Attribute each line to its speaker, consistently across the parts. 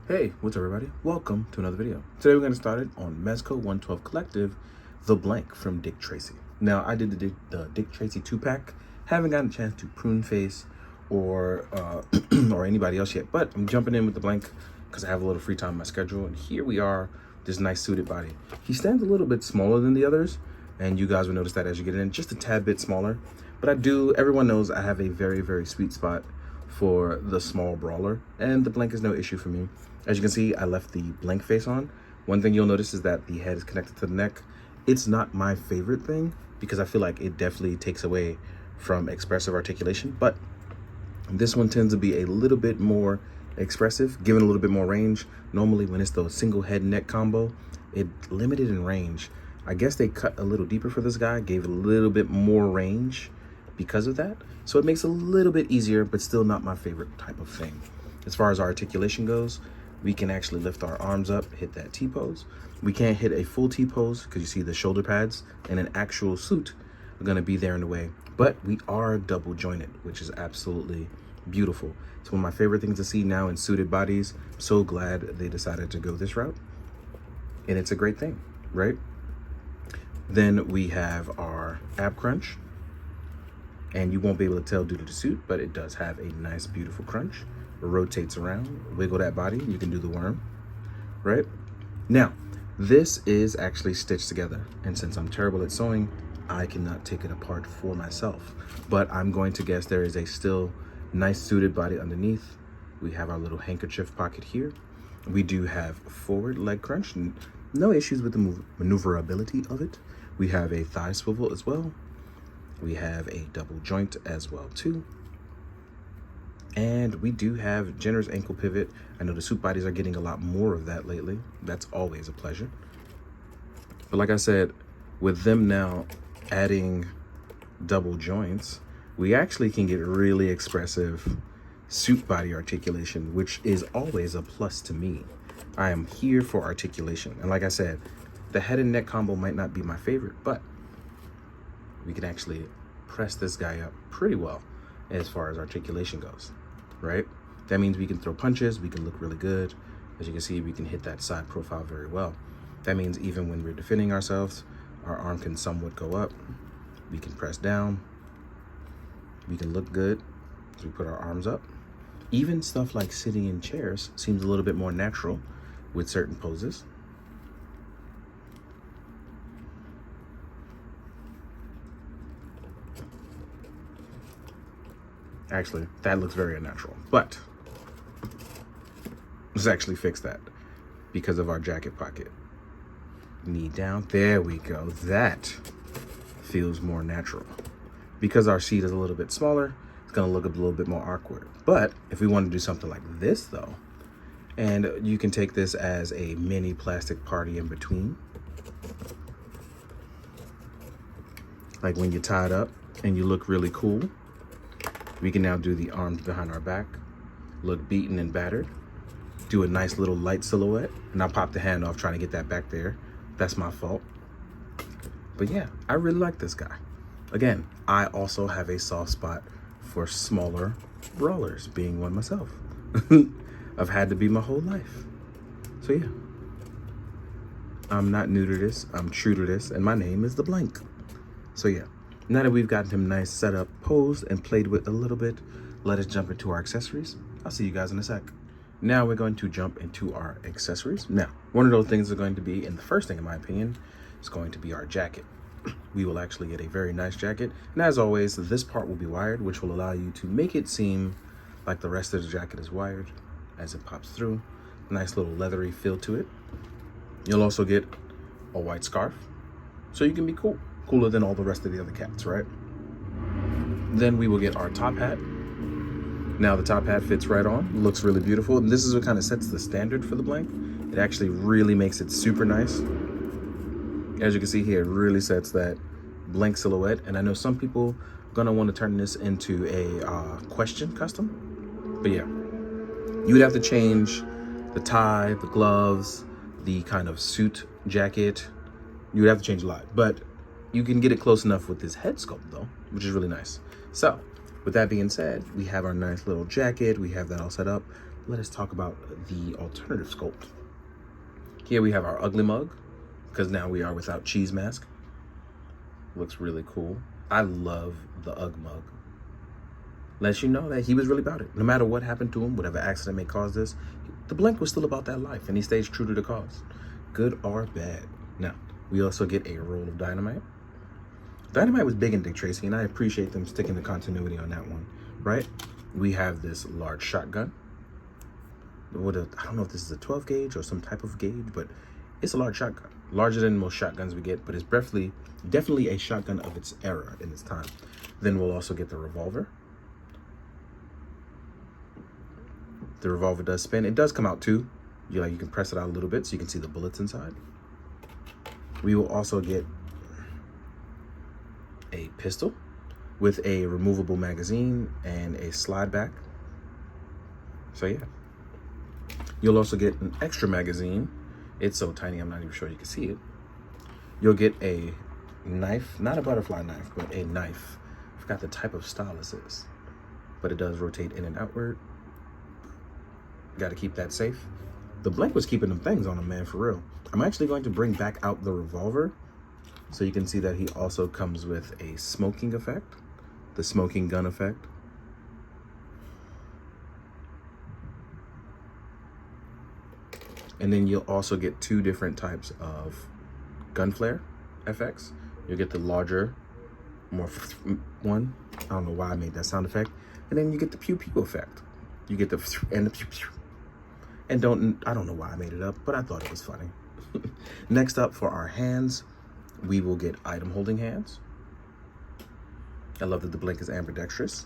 Speaker 1: Hey, what's up everybody? Welcome to another video. Today we're going to start it on Mezco 112 Collective, The Blank from Dick Tracy. Now, I did the Dick Tracy 2-pack. Haven't gotten a chance to prune face or or anybody else yet, but I'm jumping in with the blank because I have a little free time in my schedule. And here we are, this nice suited body. He stands a little bit smaller than the others, and you guys will notice that as you get in, just a tad bit smaller. But everyone knows I have a very, very sweet spot for the small brawler, and the blank is no issue for me. As you can see, I left the blank face on. One thing you'll notice is that the head is connected to the neck. It's not my favorite thing because I feel like it definitely takes away from expressive articulation, but this one tends to be a little bit more expressive, given a little bit more range. Normally when it's the single head neck combo, it limited in range. I guess they cut a little deeper for this guy, gave it a little bit more range because of that. So it makes it a little bit easier, but still not my favorite type of thing. As far as our articulation goes, we can actually lift our arms up, hit that T-pose. We can't hit a full T-pose because you see the shoulder pads and an actual suit are gonna be there in the way. But we are double jointed, which is absolutely beautiful. It's one of my favorite things to see now in suited bodies. I'm so glad they decided to go this route. And it's a great thing, right? Then we have our ab crunch. And you won't be able to tell due to the suit, but it does have a nice, beautiful crunch. It rotates around, wiggle that body, you can do the worm, right? Now, this is actually stitched together. And since I'm terrible at sewing, I cannot take it apart for myself. But I'm going to guess there is a still nice suited body underneath. We have our little handkerchief pocket here. We do have forward leg crunch. No issues with the maneuverability of it. We have a thigh swivel as well. We have a double joint as well too. And we do have generous ankle pivot. I know the suit bodies are getting a lot more of that lately. That's always a pleasure. But like I said, with them now adding double joints, we actually can get really expressive suit body articulation, which is always a plus to me. I am here for articulation. And like I said, the head and neck combo might not be my favorite, but we can actually press this guy up pretty well as far as articulation goes, right? That means we can throw punches, we can look really good. As you can see, we can hit that side profile very well. That means even when we're defending ourselves, our arm can somewhat go up. We can press down. We can look good as we put our arms up. Even stuff like sitting in chairs seems a little bit more natural with certain poses. Actually, that looks very unnatural, but let's actually fix that because of our jacket pocket. Knee down, there we go. That feels more natural. Because our seat is a little bit smaller, it's gonna look a little bit more awkward. But if we want to do something like this though, and you can take this as a mini plastic party in between. Like when you tie it up and you look really cool. We can now do the arms behind our back, look beaten and battered, do a nice little light silhouette, and I'll pop the hand off trying to get that back there. That's my fault. But yeah, I really like this guy. Again, I also have a soft spot for smaller brawlers, being one myself. I've had to be my whole life. So yeah, I'm not new to this, I'm true to this, and my name is The Blank. So yeah. Now that we've gotten him nice set up, posed, and played with a little bit, let us jump into our accessories. I'll see you guys in a sec. Now we're going to jump into our accessories. Now, one of those things are going to be, and the first thing in my opinion, is going to be our jacket. We will actually get a very nice jacket. And as always, this part will be wired, which will allow you to make it seem like the rest of the jacket is wired as it pops through. Nice little leathery feel to it. You'll also get a white scarf, so you can be cool. Cooler than all the rest of the other cats, right? Then we will get our top hat. Now the top hat fits right on, looks really beautiful. And this is what kind of sets the standard for the blank. It actually really makes it super nice. As you can see here, it really sets that blank silhouette. And I know some people are gonna want to turn this into a question custom. But yeah, you would have to change the tie, the gloves, the kind of suit jacket. You would have to change a lot, but you can get it close enough with this head sculpt though, which is really nice. So with that being said, we have our nice little jacket. We have that all set up. let us talk about the alternative sculpt. Here we have our ugly mug, because now we are without cheese mask. Looks really cool. I love the Ugg mug. Lets you know that he was really about it. No matter what happened to him, whatever accident may cause this, the Blank was still about that life, and he stays true to the cause, good or bad. Now, we also get a roll of dynamite. Dynamite was big in Dick Tracy, and I appreciate them sticking to continuity on that one, right? We have this large shotgun. I don't know if this is a 12 gauge or some type of gauge, but it's a large shotgun. Larger than most shotguns we get, but it's definitely a shotgun of its era in its time. Then we'll also get the revolver. The revolver does spin. It does come out too. You can press it out a little bit so you can see the bullets inside. We will also get a pistol with a removable magazine and a slide back. So yeah. You'll also get an extra magazine. It's so tiny, I'm not even sure you can see it. You'll get a knife, not a butterfly knife, but a knife. I forgot the type of style this is, but it does rotate in and outward. Got to keep that safe. The Blank was keeping them things on him, man, for real. I'm actually going to bring back out the revolver so you can see that he also comes with a smoking effect, the smoking gun effect. And then you'll also get two different types of gun flare effects. You'll get the larger, more one. I don't know why I made that sound effect. And then you get the pew pew effect. You get the and the pew pew. And I don't know why I made it up, but I thought it was funny. Next up for our hands, we will get item holding hands. I love that the Blank is ambidextrous.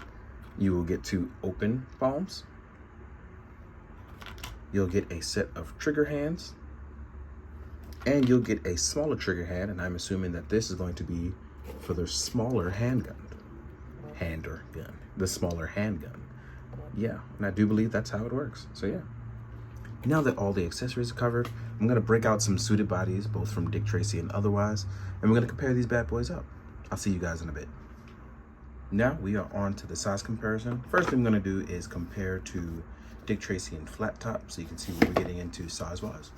Speaker 1: You will get two open palms. You'll get a set of trigger hands. And you'll get a smaller trigger hand, and I'm assuming that this is going to be for the smaller handgun. The smaller handgun. Yeah, and I do believe that's how it works, so yeah. Now that all the accessories are covered, I'm gonna break out some suited bodies, both from Dick Tracy and otherwise, and we're gonna compare these bad boys up. I'll see you guys in a bit. Now we are on to the size comparison. First thing I'm gonna do is compare to Dick Tracy and flat top, so you can see what we're getting into size-wise.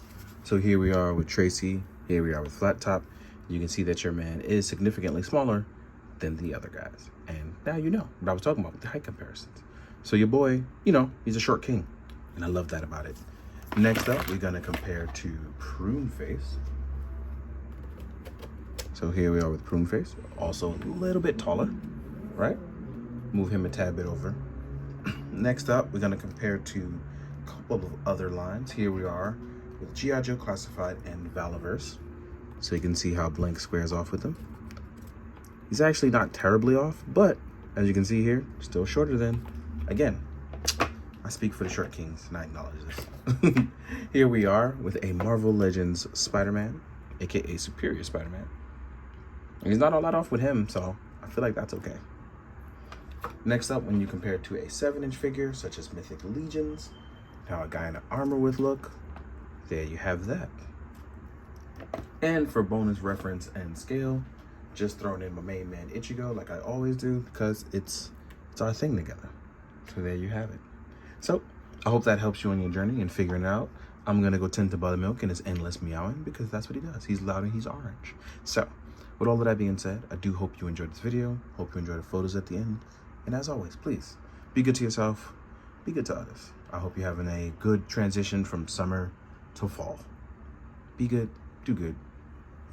Speaker 1: So here we are with Tracy, here we are with flat top. You can see that your man is significantly smaller than the other guys. And now you know what I was talking about with the height comparisons. So your boy, he's a short king, and I love that about it. Next up, we're gonna compare to Prune Face. So here we are with Prune Face, also a little bit taller, right? Move him a tad bit over. Next up, we're gonna compare to a couple of other lines. Here we are with G.I. Joe Classified and Valaverse. So you can see how Blank squares off with them. He's actually not terribly off, but as you can see here, still shorter than, again, I speak for the short kings and I acknowledge this. Here we are with a Marvel Legends Spider-Man, aka Superior Spider-Man. And he's not all that off with him, so I feel like that's okay. Next up, when you compare it to a 7-inch figure, such as Mythic Legions, how a guy in armor would look, there you have that. And for bonus reference and scale, just throwing in my main man Ichigo, like I always do, because it's our thing together. So there you have it. So I hope that helps you on your journey and figuring it out. I'm gonna go tend to Buttermilk and his endless meowing, because that's what he does. He's loud and he's orange. So with all of that being said, I do hope you enjoyed this video. Hope you enjoyed the photos at the end. And as always, please be good to yourself, be good to others. I hope you're having a good transition from summer to fall. Be good, do good.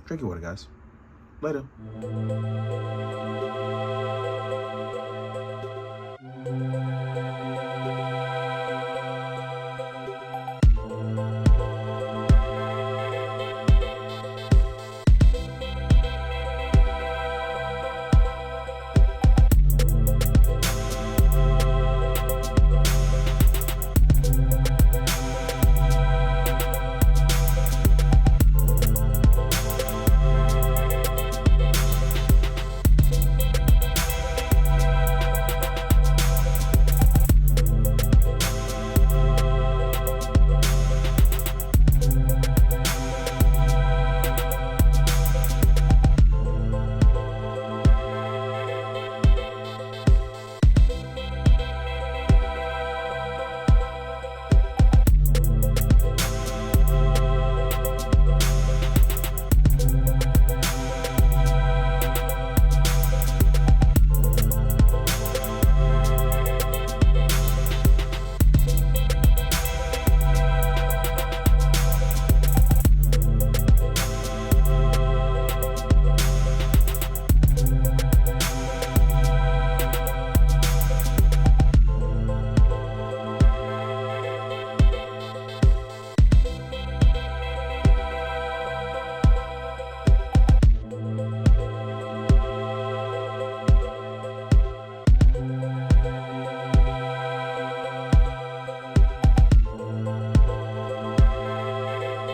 Speaker 1: Drink your water, guys. Later.